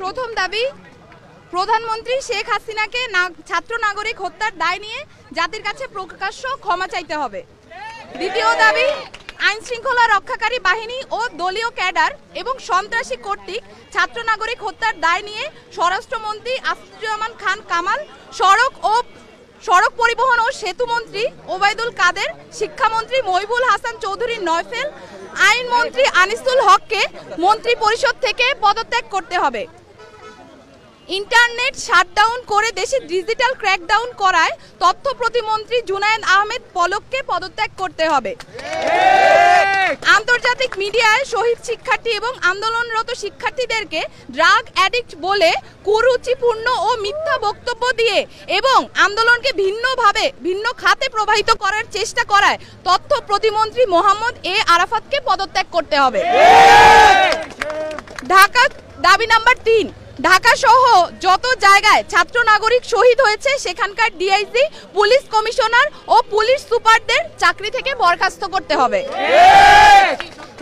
প্রথম দাবি, প্রধানমন্ত্রী শেখ হাসিনাকে ছাত্র নাগরিক হত্যার দায় নিয়ে জাতির কাছে প্রকাশ্য ক্ষমা চাইতে হবে। দ্বিতীয় দাবি, আইন শৃঙ্খলা রক্ষাকারী বাহিনী ও দলীয় ক্যাডার এবং সন্ত্রাসী কর্তৃক ছাত্র নাগরিক হত্যার দায় নিয়ে স্বরাষ্ট্রমন্ত্রী আসাদুজ্জামান খান কামাল, সড়ক পরিবহন ও সেতু মন্ত্রী ওবায়দুল কাদের, শিক্ষামন্ত্রী মহিবুল হাসান চৌধুরী নয়ফেল, আইনমন্ত্রী আনিসুল হককে মন্ত্রী পরিষদ থেকে পদত্যাগ করতে হবে। ইন্টারনেট শাটডাউন করে দেশে ডিজিটাল ক্র্যাকডাউন করায় তথ্য প্রতিমন্ত্রী জুনায়েদ আহমেদ পলককে পদত্যাগ করতে হবে। আন্তর্জাতিক মিডিয়ায় শহীদ শিক্ষার্থী এবং আন্দোলনরত শিক্ষার্থীদেরকে ড্রাগ অ্যাডিক্ট বলে কুরুচিপূর্ণ ও মিথ্যা বক্তব্য দিয়ে এবং আন্দোলনকে ভিন্ন খাতে প্রবাহিত করার চেষ্টা করায় তথ্য প্রতিমন্ত্রী মোহাম্মদ এ আরাফাতকে পদত্যাগ করতে হবে। দাবি নাম্বার 3, ঢাকা সহ যত জায়গায় ছাত্র নাগরিক শহীদ হয়েছে সেখানকার ডিআইজি, পুলিশ কমিশনার ও পুলিশ সুপারদের চাকরি থেকে বরখাস্ত করতে হবে।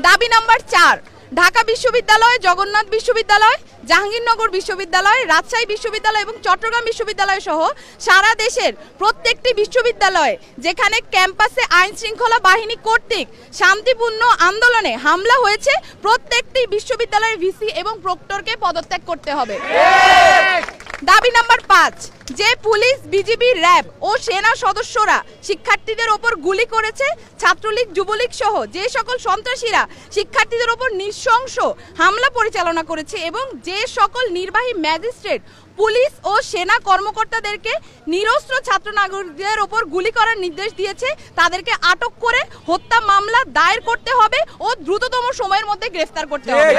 দাবি নাম্বার 4, ঢাকা বিশ্ববিদ্যালয়, জগন্নাথ বিশ্ববিদ্যালয়, জাহাঙ্গীরনগর বিশ্ববিদ্যালয়, রাজশাহী বিশ্ববিদ্যালয় এবং চট্টগ্রাম বিশ্ববিদ্যালয় সহ সারা দেশের প্রত্যেকটি বিশ্ববিদ্যালয়ে যেখানে ক্যাম্পাসে আইন শৃঙ্খলা বাহিনী কর্তৃক শান্তিপূর্ণ আন্দোলনে হামলা হয়েছে প্রত্যেকটি বিশ্ববিদ্যালয়ের ভিসি এবং প্রক্টরকে পদত্যাগ করতে হবে। দাবি নাম্বার 5, যে পুলিশ, বিজিবি, র্যাব ও সেনা সদস্যরা শিক্ষার্থীদের ওপর গুলি করেছে, ছাত্রলীগ, যুবলীগ সহ যে সকল সন্ত্রাসীরা শিক্ষার্থীদের ওপর নৃশংস হামলা পরিচালনা করেছে এবং যে সকল নির্বাহী ম্যাজিস্ট্রেট, পুলিশ ও সেনা কর্মকর্তাদেরকে নিরস্ত্র ছাত্র নাগরিকদের ওপর গুলি করার নির্দেশ দিয়েছে তাদেরকে আটক করে হত্যা মামলা দায়ের করতে হবে ও দ্রুততম সময়ের মধ্যে গ্রেফতার করতে হবে।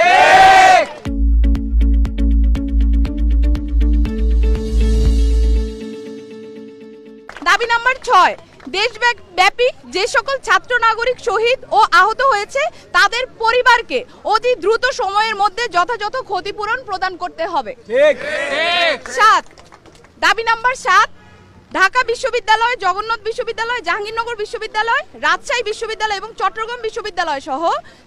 দাবি নাম্বার 6, দেশব্যাপী যে সকল ছাত্র নাগরিক শহীদ ও আহত হয়েছে তাদের পরিবারকে অতি দ্রুত সময়ের মধ্যে যথাযথ ক্ষতিপূরণ প্রদান করতে হবে। দাবি নাম্বার 7, ঢাকা বিশ্ববিদ্যালয়, জগন্নাথ বিশ্ববিদ্যালয়, জাহাঙ্গীরনগর বিশ্ববিদ্যালয়, রাজশাহী বিশ্ববিদ্যালয় এবং চট্টগ্রাম বিশ্ববিদ্যালয় সহ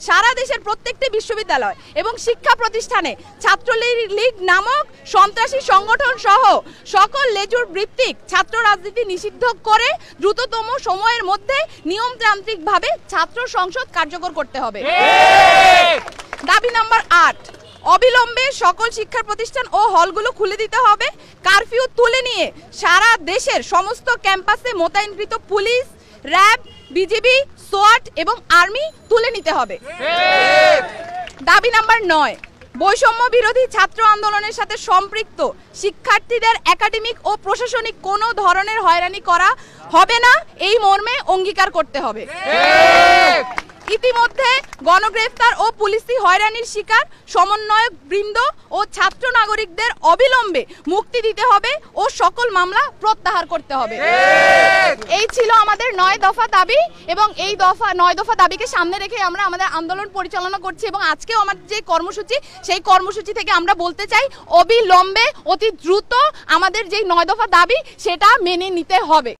সারা দেশের প্রত্যেকটি বিশ্ববিদ্যালয় এবং শিক্ষা প্রতিষ্ঠানে ছাত্রলীগ নামক সন্ত্রাসী সংগঠন সহ সকল লেজুর ভিত্তিক ছাত্র রাজনীতি নিষিদ্ধ করে দ্রুততম সময়ের মধ্যে নিয়মতান্ত্রিকভাবে ছাত্র সংসদ কার্যকর করতে হবে। দাবি নাম্বার 8, অবিলম্বে সকল শিক্ষা প্রতিষ্ঠান ও হলগুলো খুলে দিতে হবে। কারফিউ তুলে নিয়ে সারা দেশের সমস্ত ক্যাম্পাসে মোতায়েনকৃত পুলিশ, র্যাব, বিজিবি, সোয়াট এবং আর্মি তুলে নিতে হবে। দাবি নাম্বার 9, বৈষম্য বিরোধী ছাত্র আন্দোলনের সাথে সম্পৃক্ত শিক্ষার্থীদের একাডেমিক ও প্রশাসনিক কোনো ধরনের হয়রানি করা হবে না, এই মর্মে অঙ্গীকার করতে হবে। ইতিমধ্যে গণগ্রেফতার ও পুলিশি হয়রানির শিকার সমন্বয়ক বৃন্দ ও ছাত্র নাগরিকদের অবিলম্বে মুক্তি দিতে হবে ও সকল মামলা প্রত্যাহার করতে হবে। এই ছিল আমাদের 9 দফা দাবি এবং এই 9 দফা দাবিকে সামনে রেখে আমরা আমাদের আন্দোলন পরিচালনা করছি এবং আজকেও আমাদের যে কর্মসূচি সেই কর্মসূচি থেকে আমরা বলতে চাই অবিলম্বে অতি দ্রুত আমাদের যে 9 দফা দাবি সেটা মেনে নিতে হবে।